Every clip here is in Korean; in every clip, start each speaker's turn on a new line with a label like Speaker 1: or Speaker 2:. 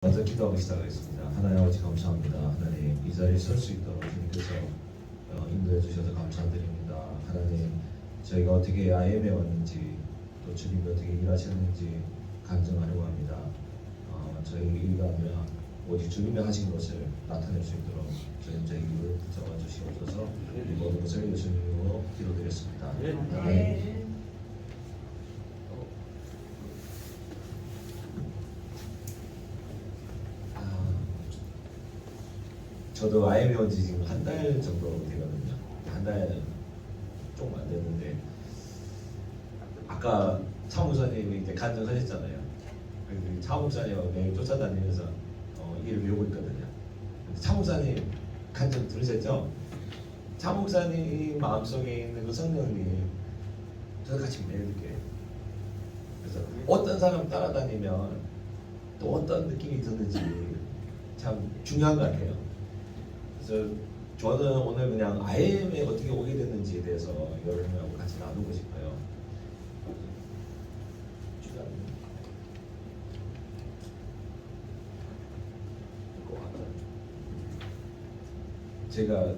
Speaker 1: 먼저 기도하고 시작하겠습니다. 하나님 아버지 감사합니다. 하나님 이 자리에 설 수 있도록 주님께서 인도해 주셔서 감사드립니다. 하나님 저희가 어떻게 IM에 왔는지 또 주님이 어떻게 일하셨는지 간증하려고 합니다. 저희 일이 아니라 오직 주님이 하신 것을 나타낼 수 있도록 저희 입을 붙잡아 주시옵소서. 이 모든 것을 예수님 이름으로 기도드렸습니다. 아멘. 저도 IM에 온 지 지금 한 달 정도 되거든요. 한 달 조금 안 됐는데 아까 차 목사님이 이제 간증하셨잖아요. 차 목사님하고 매일 쫓아다니면서 일을 배우고 있거든요. 차 목사님 간증 들으셨죠? 차 목사님 마음속에 있는 그 성령님 저도 같이 매일 느껴요. 그래서 어떤 사람 따라다니면 또 어떤 느낌이 드는지 참 중요한 것 같아요. 그래서 저는 오늘 그냥 IM에 어떻게 오게 됐는지에 대해서 여러분하고 같이 나누고 싶어요. 제가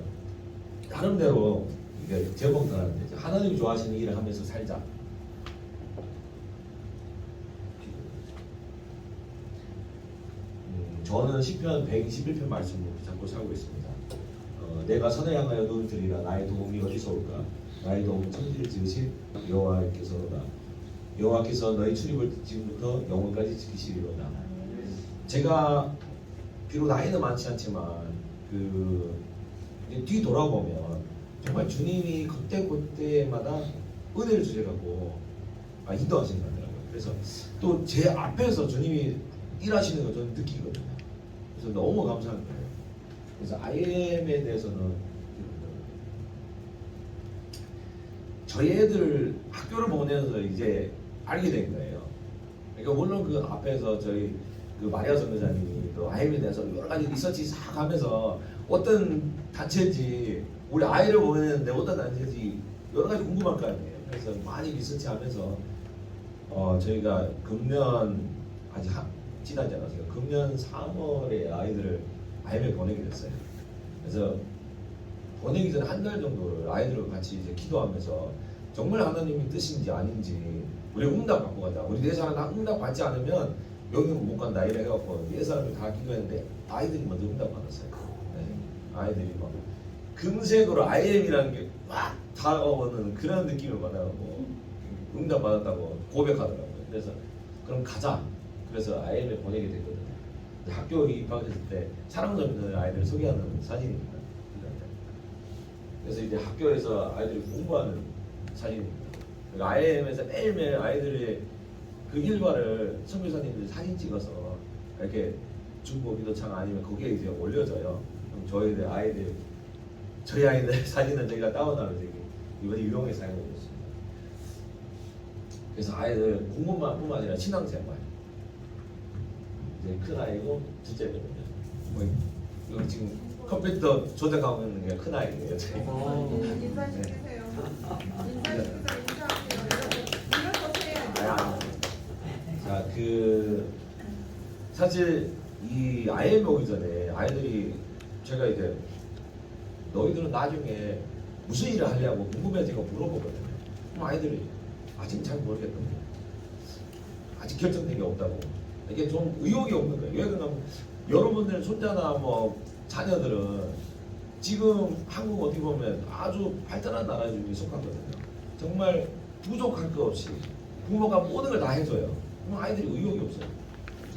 Speaker 1: 나름대로 이게 제목들한테 하나님이 좋아하시는 일을 하면서 살자. 저는 시편 121편 말씀을 잡고 살고 있습니다. 내가 선을 향하여 눈을 들이라. 나의 도움이 어디서 올까? 나의 도움은 천지를 지으신 여호와께서로다. 여호와께서 너희 출입을 지금부터 영원까지 지키시리로다. 제가 비록 나이는 많지 않지만 뒤 돌아보면 정말 주님이 그때그때마다 은혜를 주셔갖고 인도하시는 것 같더라고요. 그래서 또 제 앞에서 주님이 일하시는 걸 저는 느끼거든요. 그래서 너무 감사한 거예요. 그래서 IM에 대해서는 저희 애들 학교를 보내면서 이제 알게 된 거예요. 그러니까 물론 그 앞에서 저희 그 마리아 선교사님이 또 IM에 대해서 여러 가지 리서치 싹 하면서 어떤 단체인지 우리 아이를 보내는데 어떤 단체인지 여러 가지 궁금할 거 아니에요. 그래서 많이 리서치하면서 저희가 금년 아직 지나지 않았어요. 금년 3월에 아이들을 IM에 보내게 됐어요. 그래서 보내기 전에 한 달 정도를 아이들과 같이 이제 기도하면서 정말 하나님이 뜻인지 아닌지 우리 응답 받고 가자. 우리 네 사람 다 응답 받지 않으면 여기는 못 간다 이래 해갖고 네 사람을 다 기도했는데 아이들이 먼저 응답 받았어요. 네. 아이들이 막 금색으로 IM이라는 게 막 다가오는 그런 느낌을 받아가고 응답 받았다고 고백하더라고요. 그래서 그럼 가자. 그래서 IM에 보내게 됐거든요. 학교에 입학했을 때 사랑점에서 아이들을 소개하는 사진입니다. 그래서 이제 학교에서 아이들이 공부하는 사진입니다. 그러니까 IM에서 매일매일 아이들의 그 일과를 선교사님들이 사진 찍어서 이렇게 중고 기도창 아니면 거기에 이제 올려져요. 그럼 저희 아이들 사진은 저희가 다운하면서 이번에 유용하게 사용하고 있습니다. 그래서 아이들 공부뿐만 아니라 신앙생활. 이제 큰 아이고 둘째거든요. 이거 지금 컴퓨터 조작하고 있는 게 큰 아이예요.
Speaker 2: 인사시키세요.
Speaker 1: 자, 사실 이 IM 오기 전에 아이들이 제가 이제 너희들은 나중에 무슨 일을 하려고 궁금해지고 물어보거든요. 그럼 아이들이 아직 잘 모르겠던데 아직 결정된 게 없다고. 이게 좀 의욕이 없는 거예요. 왜 그러냐면 여러분들 손자나 뭐 자녀들은 지금 한국 어떻게 보면 아주 발달한 나라 중에 속하거든요. 정말 부족할 거 없이 부모가 모든 걸 다 해줘요. 그럼 아이들이 의욕이 없어요.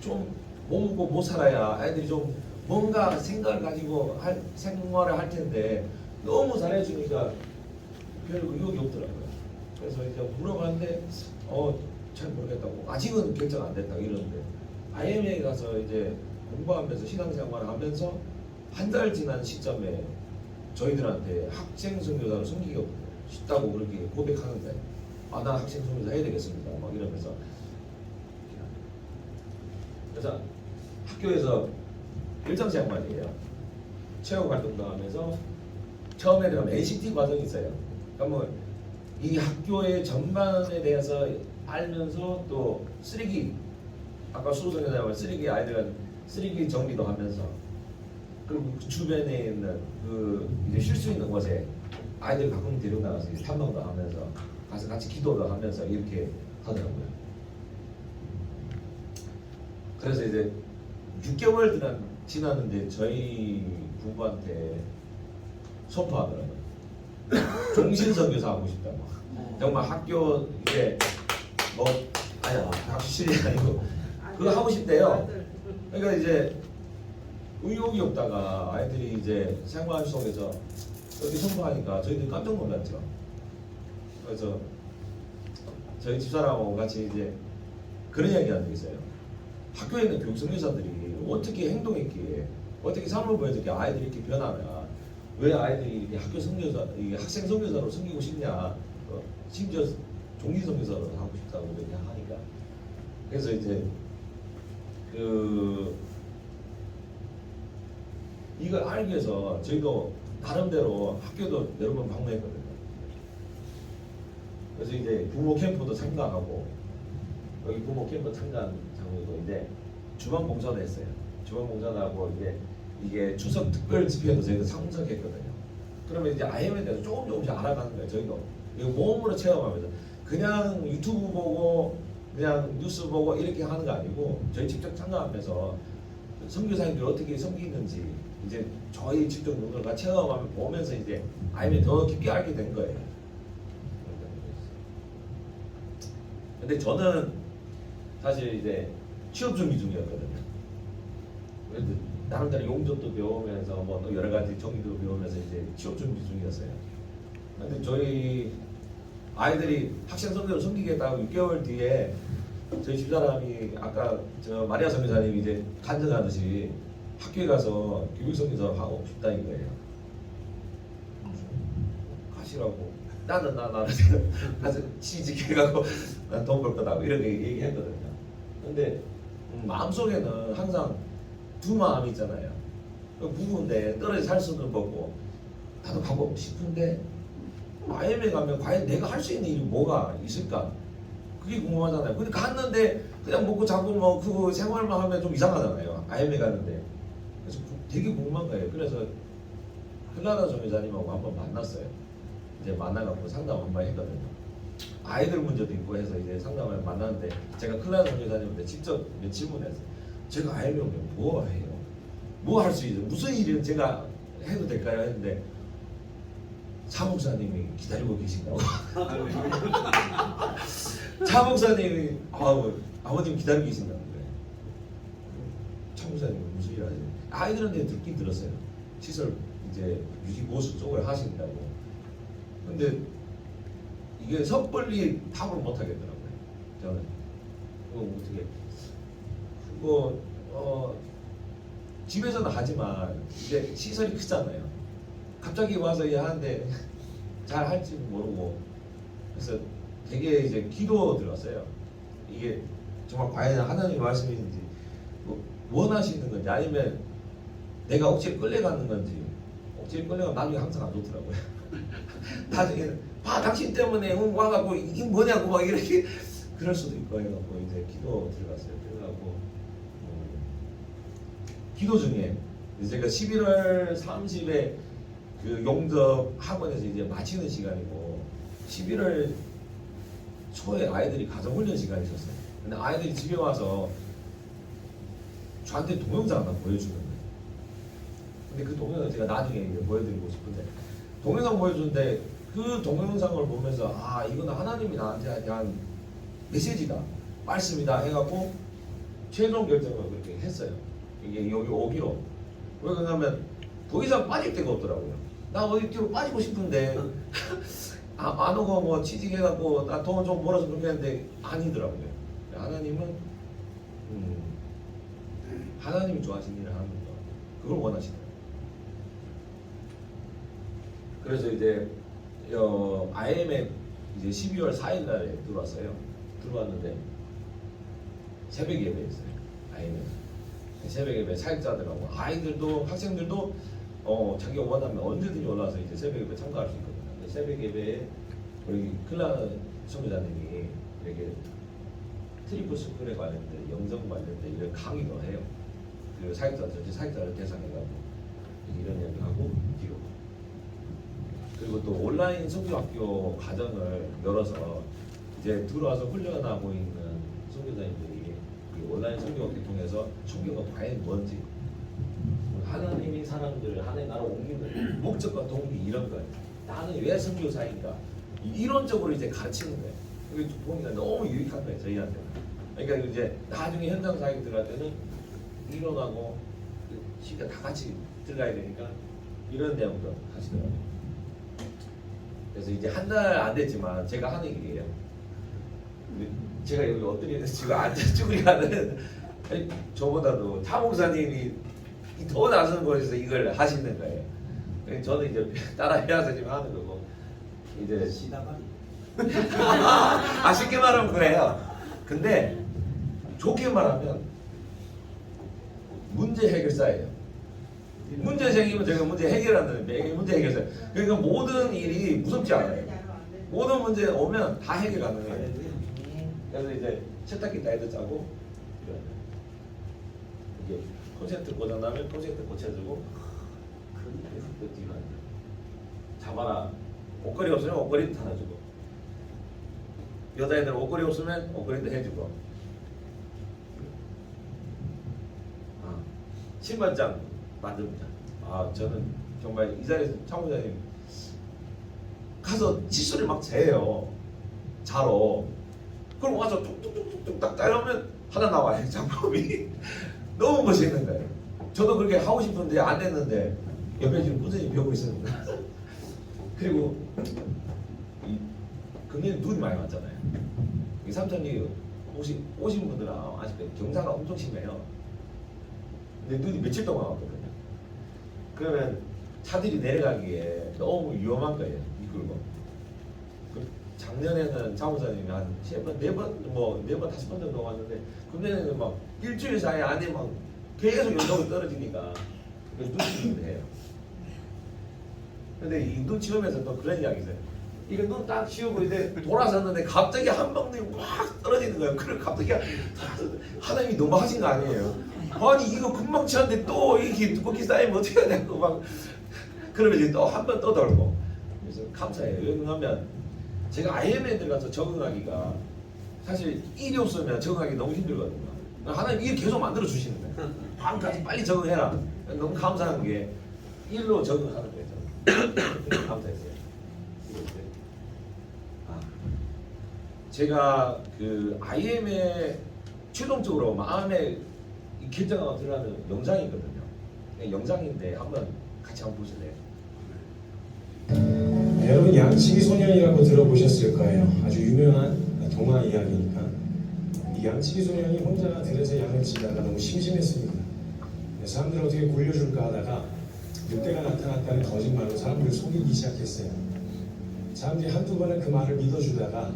Speaker 1: 좀 못 먹고 못 살아야 아이들이 좀 뭔가 생각을 가지고 생활을 할 텐데 너무 잘해주니까 별 의욕이 없더라고요. 그래서 이제 물어봤는데 잘 모르겠다고 아직은 결정 안 됐다고 이러는데 IM에 가서 이제 공부하면서 신앙생활을 하면서 한 달 지난 시점에 저희들한테 학생 선교사를 섬기기가 쉽다고 그렇게 고백하는데 나 학생 선교사 해야 되겠습니다 막 이러면서 그래서 학교에서 일정생활이에요. 체육 활동도 하면서 처음에 들어가면 NCT 과정이 있어요. 그러면 이 학교의 전반에 대해서 알면서 또 쓰레기 아까 수호성에서 쓰레기 아이들은 쓰레기 정리도 하면서 그리고 그 주변에 있는 그 이제 쉴 수 있는 곳에 아이들 가끔 데리고 나가서 이제 탐방도 하면서 가서 같이 기도도 하면서 이렇게 하더라고요. 그래서 이제 6개월 지났는데 저희 부부한테 선포하더라고요. 종신선교사 하고 싶다고. 정말 학교 이제 뭐 아니야 학실이 아니고 그거 하고 싶대요. 그러니까 이제 의욕이 없다가 아이들이 이제 생활 속에서 이렇게 선포하니까 저희들이 깜짝 놀랐죠. 그래서 저희 집사람하고 같이 이제 그런 이야기 한 적 있어요. 학교에 있는 교육 선교사들이 어떻게 행동했기에 어떻게 삶을 보여줬기에 아이들이 이렇게 변하냐, 왜 아이들이 이렇게 학교 선교사, 이게 학생 선교사로 섬기고 싶냐, 심지어 종리 선교사로 하고 싶다고 이렇게 하니까. 그래서 이제 이걸 알기 위해서 저희도 나름대로 학교도 여러 번 방문했거든요. 그래서 이제 부모 캠프도 참가하고, 여기 부모 캠프 참가한 장면도 이제 주방 봉사도 했어요. 주방 봉사도 하고 이게 추석 특별 집회도 저희도 참석했거든요. 그러면 이제 IM에 대해서 조금씩 알아가는 거예요. 저희도 이거 몸으로 체험하면서 그냥 유튜브 보고 그냥 뉴스 보고 이렇게 하는 거 아니고 저희 직접 참가하면서 선교사님들이 어떻게 섬기는지 이제 저희 직접 눈으로 체험하면 보면서 이제 IM에 더 깊게 알게 된 거예요. 근데 저는 사실 이제 취업 준비 중이었거든요. 그래서 나름대로 용접도 배우면서 뭐 또 여러 가지 정의도 배우면서 이제 취업 준비 중이었어요. 근데 저희 아이들이 학생 선교를 섬기겠다고 6개월 뒤에 저희 집사람이 아까 저 마리아 선교사님이 이제 간증하듯이 학교에 가서 교육 선교사 하고 싶다 이거예요. 가시라고. 나는 가서 취직해가고 돈 벌 거다 이렇게 얘기했거든요. 근데 마음속에는 항상 두 마음이 있잖아요. 부부인데 떨어져 살 수는 없고 나도 가고 싶은데 IM에 가면 과연 내가 할 수 있는 일이 뭐가 있을까? 그게 궁금하잖아요. 근데 갔는데 그냥 먹고 자고 뭐 그 생활만 하면 좀 이상하잖아요. IM에 가는데. 그래서 되게 궁금한 거예요. 그래서 클라라 전회장님하고 한번 만났어요. 이제 만나갖고 상담 한번 했거든요. 아이들 문제도 있고 해서 이제 상담을 만났는데 제가 클라라 전회장님한테 직접 질문했어요. 제가 IM에 오면 뭐 해요? 뭐 할 수 있어요? 무슨 일을 제가 해도 될까요? 했는데 사목사님이 기다리고 계신다고. 사목사님이 아버님 기다리고 계신다고 그래요. 사목사님이 무슨 일 하세요? 아이들한테 듣긴 들었어요. 시설 이제 유지보수 쪽을 하신다고. 근데 이게 섣불리 답을 못 하겠더라고요. 저는 어떻게 집에서는 하지만 이제 시설이 크잖아요. 갑자기 와서 하는데 잘 할지 모르고 그래서 되게 이제 기도 들었어요. 이게 정말 과연 하나님의 말씀인지 원하시는 건지 아니면 내가 억지로 끌려가는 건지. 억지로 끌려가면 나중에 항상 안 좋더라고요. 나중에 당신 때문에 와갖고 이게 뭐냐고 막 이렇게 그럴 수도 있고 해갖고 이제 기도 들어갔어요. 그래갖고 기도 중에 제가 11월 30에 그 용접 학원에서 이제 마치는 시간이고 11월 초에 아이들이 가정훈련 시간이 있었어요. 근데 아이들이 집에 와서 저한테 동영상 하나 보여주는 거예요. 근데 그 동영상 제가 나중에 이제 보여드리고 싶은데 동영상 보여주는데 그 동영상을 보면서 이거는 하나님이 나한테 대한 메시지다, 말씀이다 해갖고 최종 결정을 그렇게 했어요. 이게 여기 오기로. 왜 그러냐면 더 이상 빠질 데가 없더라고요. 나 어디 뒤로 빠지고 싶은데 안 오고 뭐 취직해갖고 나 돈 좀 벌어서 그렇게 했는데 아니더라고요. 하나님은 하나님이 좋아하시는 일을 하는 거 그걸 원하시더라고요. 그래서 이제 IM에 이제 12월 4일 날에 들어왔어요. 들어왔는데 새벽 예배였어요. IM에 새벽 예배 사역자들하고 아이들도 학생들도 자기가 원하면 언제든지 올라와서 이제 새벽 예배 참가할 수 있거든요. 근데 새벽 예배에 우리 클라 선교사님이 이렇게 트리플 스쿨에 관련된 영성 관련된 이런 강의도 해요. 그 사역자 전체 사역자를 대상해가지고 이런 이야기하고 뒤로 그리고 또 온라인 선교학교 과정을 열어서 이제 들어와서 훈련하고 있는 선교사님들이 이 온라인 선교학교 통해서 선교가 과연 뭔지 하나님이 사람들을 하나님 나라 옮기는 목적과 동기 이런 거예요. 나는 왜 선교사인가 이론적으로 이제 가르치는 거예요. 이게 보니까 너무 유익한 거예요 저희한테. 그러니까 이제 나중에 현장 사역 들어갈 때는 이론하고 시가 다 같이 들어가야 되니까 이런 내용도 하시더라고요. 그래서 이제 한 달 안 됐지만 제가 하는 일이에요. 제가 여기 엎드리는 지금 앉아주고 가는 저보다도 타 목사님이 더 나서는 곳에서 이걸 하시는 거예요. 저는 이제 따라해서 지금 하는 거고 이제
Speaker 3: 시다발이.
Speaker 1: 쉽게 말하면 그래요. 근데 좋게 말하면 문제 해결사예요. 문제 생기면 제가 문제 해결하는 문제 해결사. 그러니까 모든 일이 무섭지 않아요. 모든 문제 오면 다 해결 가능해요. 그래서 이제 세탁기 따위도 짜고 이게 콘센트 고장나면 콘센트 고쳐주고 그 뒤로 잡아라. 옷걸이 없으면 옷걸이도 달아주고 여자애들 옷걸이 없으면 옷걸이도 해주고 신발장 만듭니다. 저는 정말 이 자리에서 참모자님 가서 치수를 막 재요. 자로. 그럼 와서 뚝뚝뚝뚝 딱 따르면 하나 나와요. 작품이 너무 멋있는 거예요. 저도 그렇게 하고 싶은데 안 됐는데 옆에 지금 꾸준히 배우고 있습니다. 그리고 금년에 눈이 많이 왔잖아요. 이 삼천리 혹시 오신 분들은 아시겠죠? 경사가 엄청 심해요. 근데 눈이 며칠 동안 왔거든요. 그러면 차들이 내려가기에 너무 위험한 거예요. 미끌고. 작년에는 장모사님이 한 3번, 4번, 5번 정도 왔는데 금년에는 막 일주일 사이 안에 막 계속 연속으로 떨어지니까 눈 치우면 해요. 근데 이 눈 치우면서 또 그런 이야기 있어요. 이거 눈 딱 치우고 이제 돌아섰는데 갑자기 한 방울이 확 떨어지는 거예요. 그걸 갑자기 하나님이 너무 하신 거 아니에요? 아니 이거 금방 치웠는데 또 이렇게 두껍게 쌓이면 어떻게 해야 되고 막 그러면 이제 또 한 번 또 돌고 그래서 감사해요. 여기 가면 제가 IM에 들어가서 적응하기가 사실 일이 없으면 적응하기 너무 힘들거든요. 하나님 일 계속 만들어 주시는 거예요. 밤까지 빨리 적응해라. 너무 감사한 게 일로 적응하는 거예요. 저는. 감사했어요. 제가 그 IM에 최종적으로 마음에 결정하고 들어가는 영상이거든요. 영상인데 한번 같이 한번 보실래요?
Speaker 4: 여러분 양치기 소년이라고 들어보셨을 거예요. 아주 유명한 동화 이야기니까. 이 양치기 소년이 혼자 들에서 양을 치다가 너무 심심했습니다. 사람들 어떻게 굴려줄까 하다가 늑대가 나타났다는 거짓말로 사람들을 속이기 시작했어요. 사람들이 한두 번은 그 말을 믿어주다가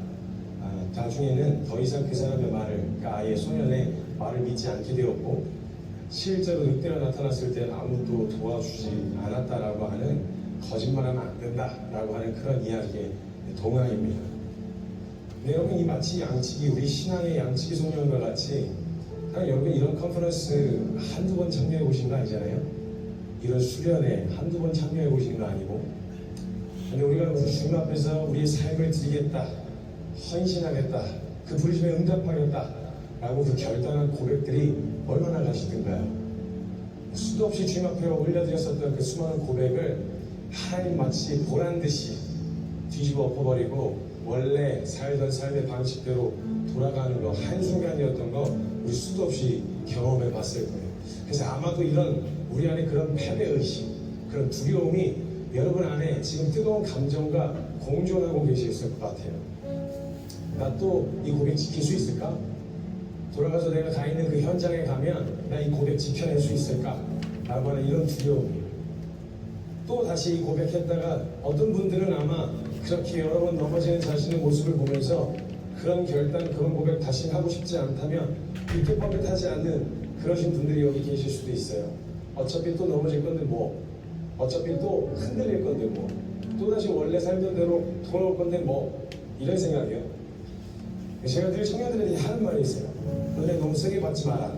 Speaker 4: 나중에는 더 이상 그 사람의 말을, 그러니까 아예 소년의 말을 믿지 않게 되었고 실제로 늑대가 나타났을 때 아무도 도와주지 않았다라고 하는 거짓말하면 안 된다라고 하는 그런 이야기의 동화입니다. 근데 여러분 이 마치 양치기, 우리 신앙의 양치기 소년과 같이 여러분 이런 컨퍼런스 한두 번 참여해 보신 거 아니잖아요? 이런 수련회 한두 번 참여해 보신 거 아니고 근데 우리가 우리 주님 앞에서 우리의 삶을 드리겠다 헌신하겠다 그 부르심에 응답하겠다 라고 그 결단한 고백들이 얼마나 가시던가요? 수도 없이 주님 앞에 올려드렸었던 그 수많은 고백을 하나님 마치 보란듯이 뒤집어 엎어버리고 원래 살던 삶의 방식대로 돌아가는 거 한순간이었던 거 우리 수도 없이 경험해 봤을 거예요. 그래서 아마도 이런 우리 안에 그런 패배의식 그런 두려움이 여러분 안에 지금 뜨거운 감정과 공존하고 계셨을 것 같아요. 나 또 이 고백 지킬 수 있을까? 돌아가서 내가 가 있는 그 현장에 가면 나 이 고백 지켜낼 수 있을까? 라고 하는 이런 두려움이 또 다시 이 고백했다가 어떤 분들은 아마 그렇게 여러 번 넘어지는 자신의 모습을 보면서 그런 결단, 그런 고백 다시 하고 싶지 않다면 이렇게 뻔뻔하지 않는 그러신 분들이 여기 계실 수도 있어요. 어차피 또 넘어질 건데 뭐 어차피 또 흔들릴 건데 뭐 또다시 원래 살던 대로 돌아올 건데 뭐 이런 생각이에요. 제가 늘 청년들에게 하는 말이 있어요. 너네 너무 세게 받지 마라.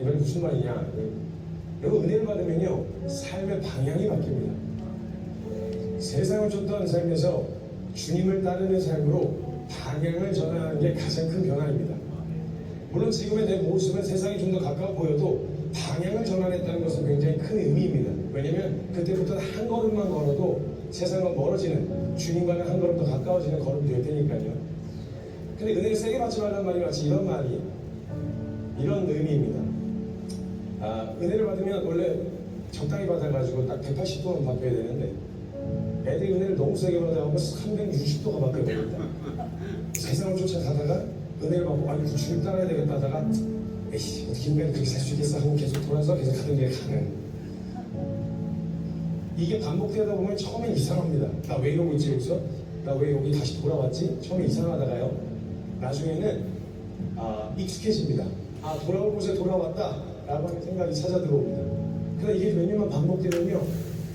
Speaker 4: 이건 무슨 말이냐? 여러분 은혜를 받으면요 삶의 방향이 바뀝니다. 세상을 쫓던 삶에서 주님을 따르는 삶으로 방향을 전환하는 게 가장 큰 변화입니다. 물론 지금의 내 모습은 세상이 좀 더 가까워 보여도 방향을 전환했다는 것은 굉장히 큰 의미입니다. 왜냐면 그때부터는 한 걸음만 걸어도 세상과 멀어지는, 주님과는 한 걸음 더 가까워지는 걸음이 될 테니까요. 근데 은혜를 세게 받지 말라는 말이 마치 이런 말이, 이런 의미입니다. 은혜를 받으면 원래 적당히 받아가지고 딱 180도만 바뀌어야 되는데 애들이 은혜를 너무 세게 받아가고 360도가 바뀌어버립니다. 세상을 쫓아가다가 은혜를 받고 아니 주님 따라야 되겠다 하다가 에이씨 어떻게 인간이 그렇게 살 수 있겠어 하고 계속 돌아서 계속 가던 길에 가는, 이게 반복되다 보면 처음엔 이상합니다. 나 왜 이러고 있지 여기서? 나 왜 여기 다시 돌아왔지? 처음에 이상하다가요 나중에는 익숙해집니다. 돌아올 곳에 돌아왔다 라고 하는 생각이 찾아 들어옵니다. 그러나 이게 몇 년만 반복되면요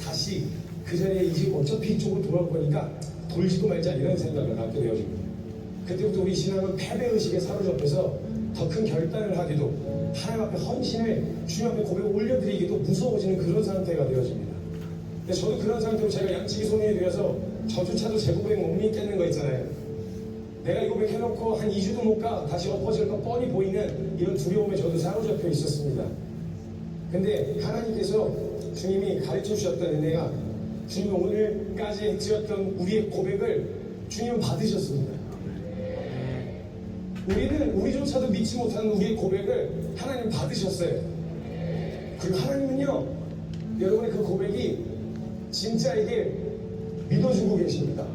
Speaker 4: 다시 그 자리에 이제 어차피 이쪽으로 돌아올 거니까 돌지도 말자 이런 생각을 갖게 되어집니다. 그때부터 우리 신앙은 패배의식에 사로잡혀서 더 큰 결단을 하기도, 하나님 앞에 헌신을 주님 앞에 고백을 올려드리기도 무서워지는 그런 상태가 되어집니다. 근데 저도 그런 상태로 제가 양치기 소년이 되어서 저조차도 제 고백 못 믿겠는 거 있잖아요. 내가 이 고백 해놓고 한 2주도 못 가 다시 엎어질 거 뻔히 보이는 이런 두려움에 저도 사로잡혀 있었습니다. 근데 하나님께서 주님이 가르쳐 주셨던 은혜가, 주님이 오늘까지 지었던 우리의 고백을 주님은 받으셨습니다. 우리는 우리조차도 믿지 못하는 우리의 고백을 하나님 받으셨어요. 그리고 하나님은요 여러분의 그 고백이 진짜이길 믿어주고 계십니다.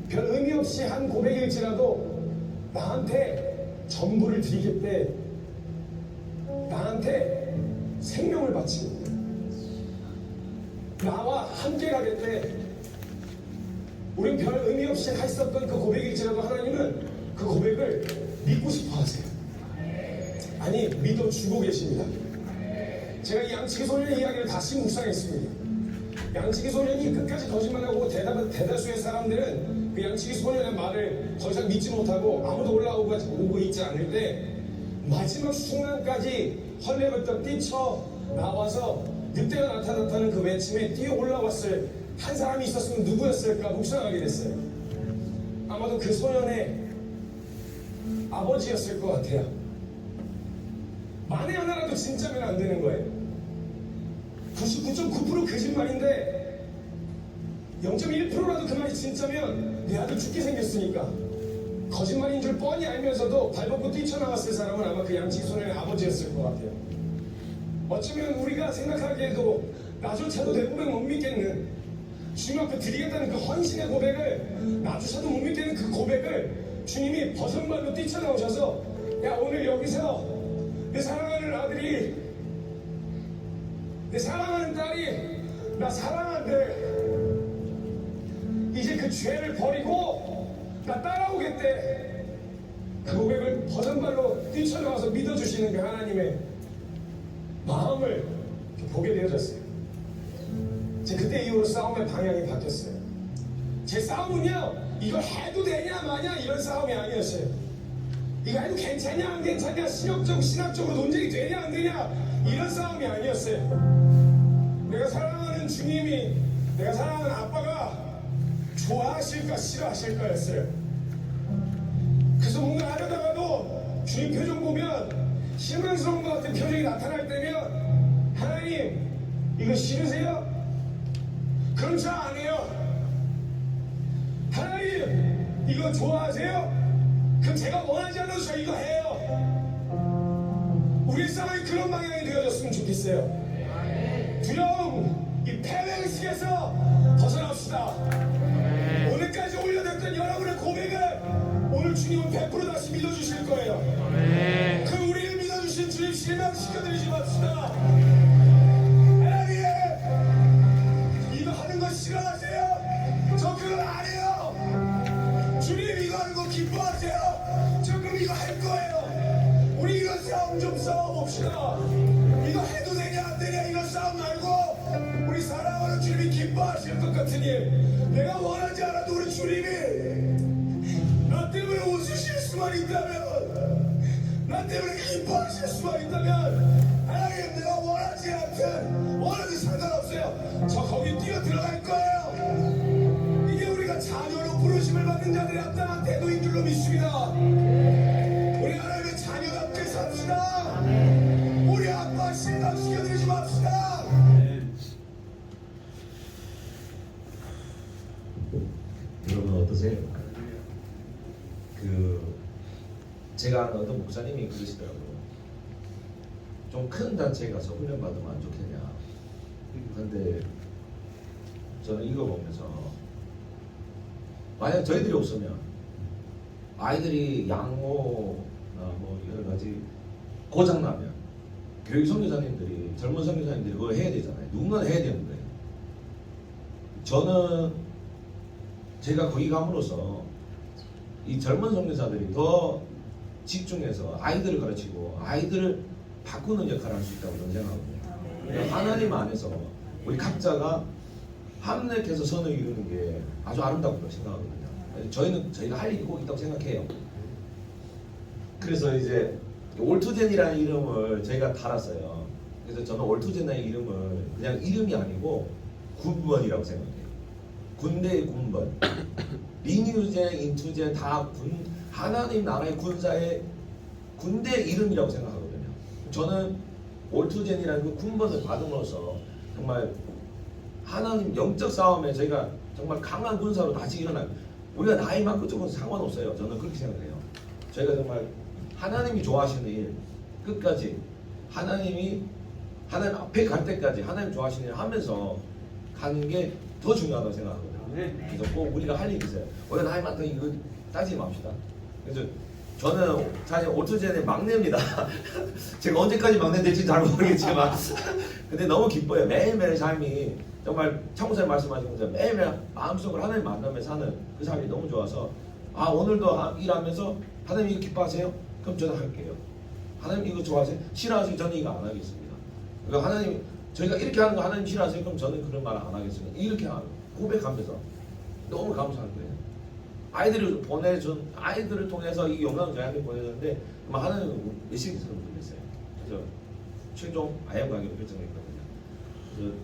Speaker 4: 별 의미 없이 한 고백일지라도 나한테 전부를 드리겠대, 나한테 생명을 바치고 나와 함께 가겠대. 우린 별 의미 없이 했었던 그 고백일지라도 하나님은 그 고백을 믿고 싶어 하세요. 아니 믿어주고 계십니다. 제가 이 양치기 소년의 이야기를 다시 묵상했습니다. 양치기 소년이 끝까지 거짓말하고 대다수의 사람들은 그 양치기 소년의 말을 더 이상 믿지 못하고 아무도 올라오고 있지 않을 때 마지막 순간까지 헐레벌떡 뛰쳐 나와서 늑대가 나타났다는 그 외침에 뛰어 올라왔을 한 사람이 있었으면 누구였을까 묵상하게 됐어요. 아마도 그 소년의 아버지였을 것 같아요. 만에 하나라도 진짜면 안 되는 거예요. 99.9% 거짓말인데 0.1%라도 그 말이 진짜면 내 아들 죽게 생겼으니까 거짓말인 줄 뻔히 알면서도 발벗고 뛰쳐나왔을 사람은 아마 그 양치기 소년의 아버지였을 것 같아요. 어쩌면 우리가 생각하기에도 나조차도 내 고백 못 믿겠는, 주님 앞에 드리겠다는 그 헌신의 고백을 나조차도 못 믿겠는 그 고백을 주님이 버선발로 뛰쳐나오셔서 야 오늘 여기서 내 사랑하는 아들이, 내 사랑하는 딸이 나 사랑한대, 이제 그 죄를 버리고 나 따라오겠대. 그 고백을 버선발로 뛰쳐나와서 믿어주시는 그 하나님의 마음을 보게 되어졌어요. 제 그때 이후로 싸움의 방향이 바뀌었어요. 제 싸움은요 이거 해도 되냐 마냐 이런 싸움이 아니었어요. 이거 해도 괜찮냐 안 괜찮냐, 신학적으로 논쟁이 되냐 안 되냐 이런 싸움이 아니었어요. 내가 사랑하는 주님이, 내가 사랑하는 아빠가 좋아하실까 싫어하실까였어요. 그래서 뭔가 하려다가도 주님 표정 보면 실망스러운 것 같은 표정이 나타날 때면 하나님 이거 싫으세요? 그럼 저 안 해요. 하나님 이거 좋아하세요? 그럼 제가 원하지 않아도 저 이거 해요. 우리 싸움이 그런 방향이 되어졌으면 좋겠어요. 두려움, 이 패배의식에서 벗어납시다. 오늘까지 올려냈던 여러분의 고백을 오늘 주님은 100% 다시 믿어주실 거예요. 그 우리를 믿어주신 주님 실망시켜드리지 맙시다. 하나님 이거 하는 거 싫어하세요? 저 그거 안 해요. 주님 이거 하는 거 기뻐하세요? 저 그럼 이거 할 거예요. 우리 이런 싸움 좀 싸워봅시다. 이거 해도 되냐 안 되냐 이런 싸움 말고 우리 사랑하는 주님이 기뻐하실 것 같은 일, 내가 원하지 않아도 우리 주님이 나 때문에 웃으실 수만 있다면, 그런데 우리가 임포하실 수가 있다면 하나님 내가 원하지 않든 원하지 상관없어요. 저 거기 뛰어 들어갈 거예요. 이게 우리가 자녀로 부르심을 받는 자들의 합당한 태도인 줄로 믿습니다. 우리 하나님의 자녀답게 삽시다. 우리 아빠 실망시켜드리지 맙시다.
Speaker 1: 여러분 어떠세요? 제가 아는 어떤 목사님이 그러시더라고요. 좀 큰 단체에 가서 훈련 받으면 안 좋겠냐. 근데 저는 이거 보면서 만약 저희들이 없으면 아이들이 양호나 뭐 여러 가지 고장 나면 교육 선교사님들이 젊은 선교사님들이 그걸 해야 되잖아요. 누군가는 해야 되는 거예요. 저는 제가 거기 감으로써 이 젊은 선교사들이 더 집중해서 아이들을 가르치고 아이들을 바꾸는 역할을 할 수 있다고 저는 생각하거든요. 그러니까 하나님 안에서 우리 각자가 합력해서 선을 이루는 게 아주 아름답다고 생각하거든요. 저희가 할 일이 꼭 있다고 생각해요. 그래서 이제 올투젠이라는 이름을 저희가 달았어요. 그래서 저는 올투젠이라는 이름을 그냥 이름이 아니고 군번이라고 생각해요. 군대의 군번, 리뉴젠, 인투젠 다 하나님 나라의 군사의 군대 이름이라고 생각하거든요. 저는 올투젠이라는 그 군번을 받음으로써 정말 하나님 영적 싸움에 저희가 정말 강한 군사로 다시 일어나요. 우리가 나이 많고 조금 상관없어요. 저는 그렇게 생각해요. 저희가 정말 하나님이 좋아하시는 일 끝까지 하나님 앞에 갈 때까지 하나님 좋아하시는 일 하면서 가는 게 더 중요하다고 생각하거든요. 그래서 꼭 우리가 할 일이 있어요. 우리가 나이 많다 이거 따지지 맙시다. 그래서 저는 사실 올투젠의 막내입니다. 제가 언제까지 막내 될지 잘 모르겠지만 근데 너무 기뻐요. 매일매일 삶이 정말 청구사님 말씀하신 것처럼 매일매일 마음속으로 하나님 만나며 사는 그 삶이 너무 좋아서 오늘도 일하면서 하나님 이거 기뻐하세요? 그럼 저는 할게요. 하나님 이거 좋아하세요? 싫어하세요? 저는 이거 안 하겠습니다. 그러니까 하나님 저희가 이렇게 하는 거 하나님 싫어하세요? 그럼 저는 그런 말 안 하겠습니다. 이렇게 고백하면서 너무 감사한 거예요. 아이들을 통해서 이 영광을 저희한테 보내는데 하나님 메시지처럼 들렸어요. 그래서 최종 아이엠 가기로 결정했거든요. 그래서